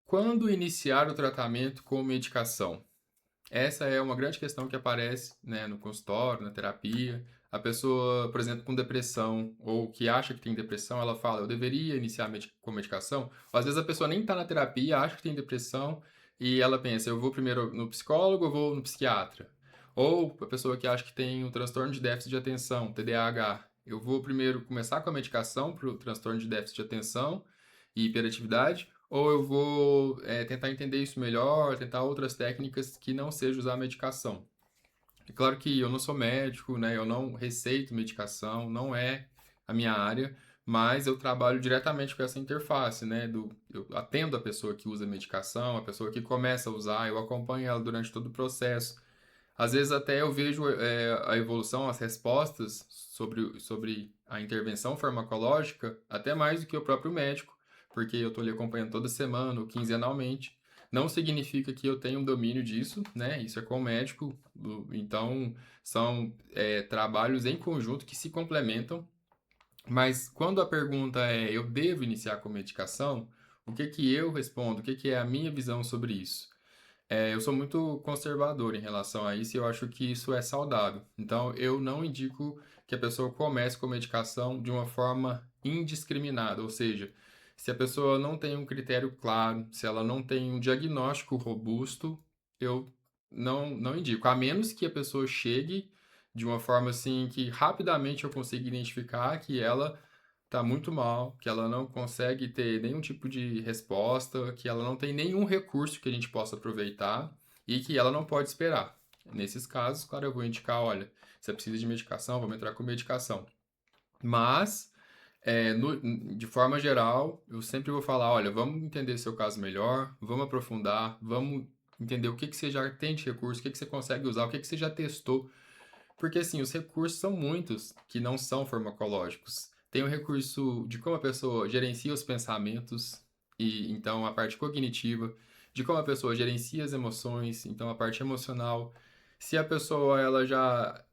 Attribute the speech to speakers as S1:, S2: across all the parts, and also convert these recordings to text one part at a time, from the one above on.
S1: Quando iniciar o tratamento com medicação? Essa é uma grande questão que aparece, né, no consultório, na terapia. A pessoa, por exemplo, com depressão ou que acha que tem depressão, ela fala: "Eu deveria iniciar com medicação?" Ou às vezes a pessoa nem está na terapia, acha que tem depressão e ela pensa: "Eu vou primeiro no psicólogo ou vou no psiquiatra?" Ou a pessoa que acha que tem um transtorno de déficit de atenção, TDAH: "Eu vou primeiro começar com a medicação para o transtorno de déficit de atenção e hiperatividade ou eu vou tentar entender isso melhor, tentar outras técnicas que não seja usar medicação." É claro que eu não sou médico, né? Eu não receito medicação, não é a minha área, mas eu trabalho diretamente com essa interface, né? Eu atendo a pessoa que usa medicação, a pessoa que começa a usar, eu acompanho ela durante todo o processo. Às vezes até eu vejo a evolução, as respostas sobre a intervenção farmacológica, até mais do que o próprio médico, porque eu estou ali acompanhando toda semana ou quinzenalmente. Não significa que eu tenha um domínio disso, né? Isso é com o médico. Então, são trabalhos em conjunto que se complementam. Mas quando a pergunta é, eu devo iniciar com medicação? O que que eu respondo? O que que é a minha visão sobre isso? Eu sou muito conservador em relação a isso e eu acho que isso é saudável. Então, eu não indico que a pessoa comece com medicação de uma forma indiscriminada, ou seja, se a pessoa não tem um critério claro, se ela não tem um diagnóstico robusto, eu não indico, a menos que a pessoa chegue de uma forma assim que rapidamente eu consiga identificar que ela tá muito mal, que ela não consegue ter nenhum tipo de resposta, que ela não tem nenhum recurso que a gente possa aproveitar e que ela não pode esperar. Nesses casos, claro, eu vou indicar, olha, você precisa de medicação, vamos entrar com medicação. Mas, de forma geral, eu sempre vou falar, olha, vamos entender seu caso melhor, vamos aprofundar, vamos entender o que que você já tem de recurso, o que que você consegue usar, o que que você já testou, porque assim, os recursos são muitos que não são farmacológicos. Tem o recurso de como a pessoa gerencia os pensamentos, e então a parte cognitiva, de como a pessoa gerencia as emoções, então a parte emocional. Se a pessoa ela já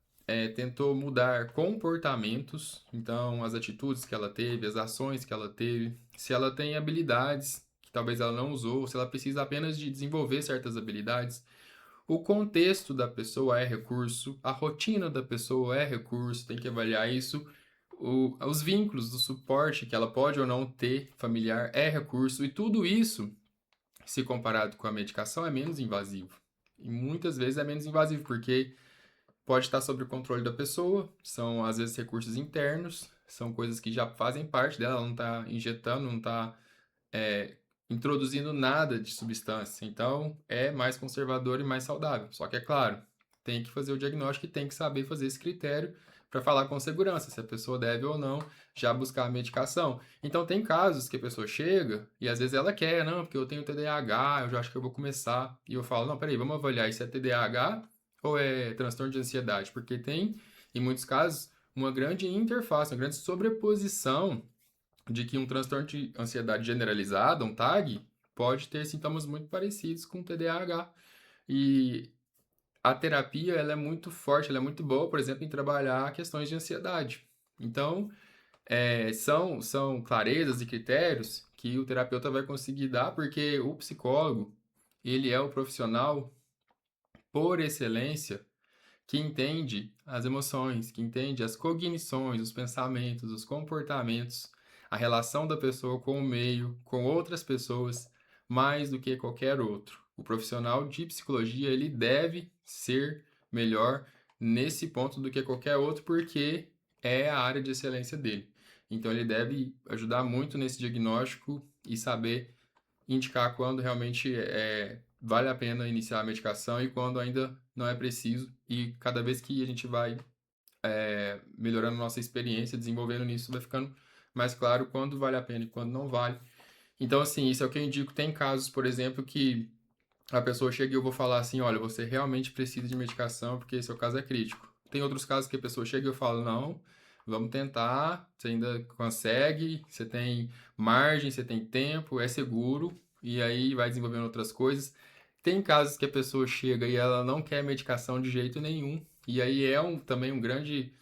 S1: tentou mudar comportamentos, então as atitudes que ela teve, as ações que ela teve, se ela tem habilidades que talvez ela não usou, se ela precisa apenas de desenvolver certas habilidades. O contexto da pessoa é recurso, a rotina da pessoa é recurso, tem que avaliar isso. Os vínculos do suporte que ela pode ou não ter familiar é recurso, e tudo isso, se comparado com a medicação, é menos invasivo. E muitas vezes é menos invasivo, porque pode estar sob o controle da pessoa, são às vezes recursos internos, são coisas que já fazem parte dela, ela não está injetando, não está é, introduzindo nada de substância. Então, é mais conservador e mais saudável. Só que, é claro, tem que fazer o diagnóstico e tem que saber fazer esse critério para falar com segurança se a pessoa deve ou não já buscar a medicação. Então, tem casos que a pessoa chega e às vezes ela quer, não, porque eu tenho TDAH, eu já acho que eu vou começar. E eu falo, não, peraí, vamos avaliar se é TDAH ou é transtorno de ansiedade, porque tem, em muitos casos, uma grande interface, uma grande sobreposição de que um transtorno de ansiedade generalizada, um TAG, pode ter sintomas muito parecidos com TDAH. E a terapia, ela é muito forte, ela é muito boa, por exemplo, em trabalhar questões de ansiedade. Então, são clarezas e critérios que o terapeuta vai conseguir dar, porque o psicólogo, ele é o profissional por excelência que entende as emoções, que entende as cognições, os pensamentos, os comportamentos, a relação da pessoa com o meio, com outras pessoas, mais do que qualquer outro. O profissional de psicologia, ele deve ser melhor nesse ponto do que qualquer outro, porque é a área de excelência dele. Então, ele deve ajudar muito nesse diagnóstico e saber indicar quando realmente vale a pena iniciar a medicação e quando ainda não é preciso. E cada vez que a gente vai melhorando nossa experiência, desenvolvendo nisso, vai ficando mais claro quando vale a pena e quando não vale. Então, assim, isso é o que eu indico. Tem casos, por exemplo, que a pessoa chega e eu vou falar assim, olha, você realmente precisa de medicação porque seu caso é crítico. Tem outros casos que a pessoa chega e eu falo, não, vamos tentar, você ainda consegue, você tem margem, você tem tempo, é seguro, e aí vai desenvolvendo outras coisas. Tem casos que a pessoa chega e ela não quer medicação de jeito nenhum, e aí também um grande,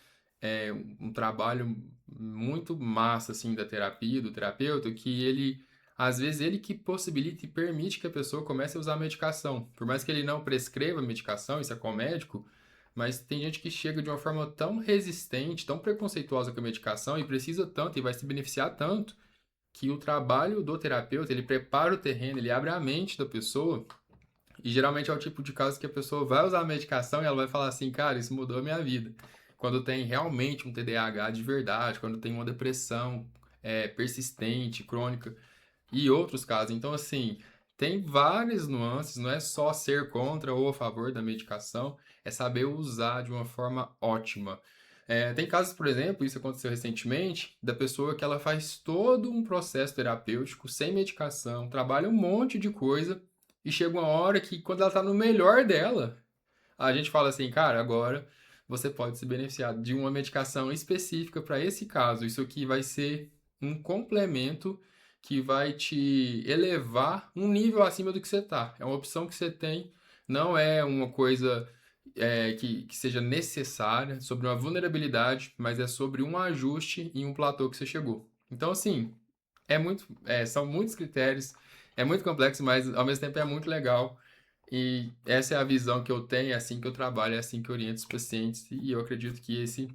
S1: um trabalho muito massa, assim, da terapia, do terapeuta, que ele às vezes ele que possibilita e permite que a pessoa comece a usar a medicação. Por mais que ele não prescreva a medicação, isso é com o médico, mas tem gente que chega de uma forma tão resistente, tão preconceituosa com a medicação e precisa tanto e vai se beneficiar tanto, que o trabalho do terapeuta, ele prepara o terreno, ele abre a mente da pessoa, e geralmente é o tipo de caso que a pessoa vai usar a medicação e ela vai falar assim, cara, isso mudou a minha vida. Quando tem realmente um TDAH de verdade, quando tem uma depressão persistente, crônica, e outros casos. Então, assim, tem várias nuances, não é só ser contra ou a favor da medicação, é saber usar de uma forma ótima. Tem casos, por exemplo, isso aconteceu recentemente, da pessoa que ela faz todo um processo terapêutico sem medicação, trabalha um monte de coisa, e chega uma hora que, quando ela está no melhor dela, a gente fala assim, cara, agora você pode se beneficiar de uma medicação específica para esse caso. Isso aqui vai ser um complemento que vai te elevar um nível acima do que você está. É uma opção que você tem, não é uma coisa que seja necessária, sobre uma vulnerabilidade, mas é sobre um ajuste em um platô que você chegou. Então, assim, são muitos critérios, é muito complexo, mas ao mesmo tempo é muito legal. E essa é a visão que eu tenho, é assim que eu trabalho, é assim que eu oriento os pacientes, e eu acredito que esse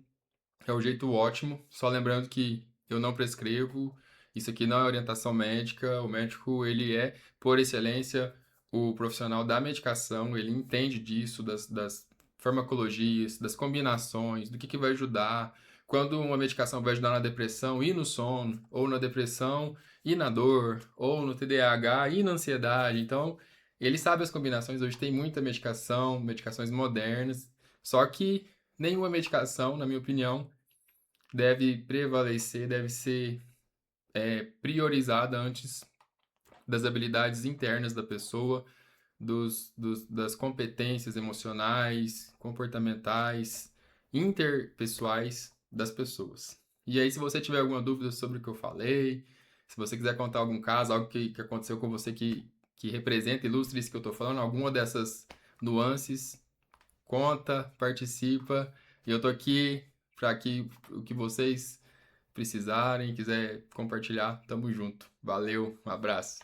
S1: é o jeito ótimo. Só lembrando que eu não prescrevo, isso aqui não é orientação médica, o médico, ele é, por excelência, o profissional da medicação, ele entende disso, das farmacologias, das combinações, do que vai ajudar, quando uma medicação vai ajudar na depressão e no sono, ou na depressão e na dor, ou no TDAH e na ansiedade. Então, ele sabe as combinações, hoje tem muita medicação, medicações modernas, só que nenhuma medicação, na minha opinião, deve prevalecer, deve ser priorizada antes das habilidades internas da pessoa, das competências emocionais, comportamentais, interpessoais das pessoas. E aí, se você tiver alguma dúvida sobre o que eu falei, se você quiser contar algum caso, algo que aconteceu com você que representa, ilustre isso que eu estou falando, alguma dessas nuances, conta, participa. E eu tô aqui para que o que vocês precisarem, quiser compartilhar, tamo junto. Valeu, um abraço.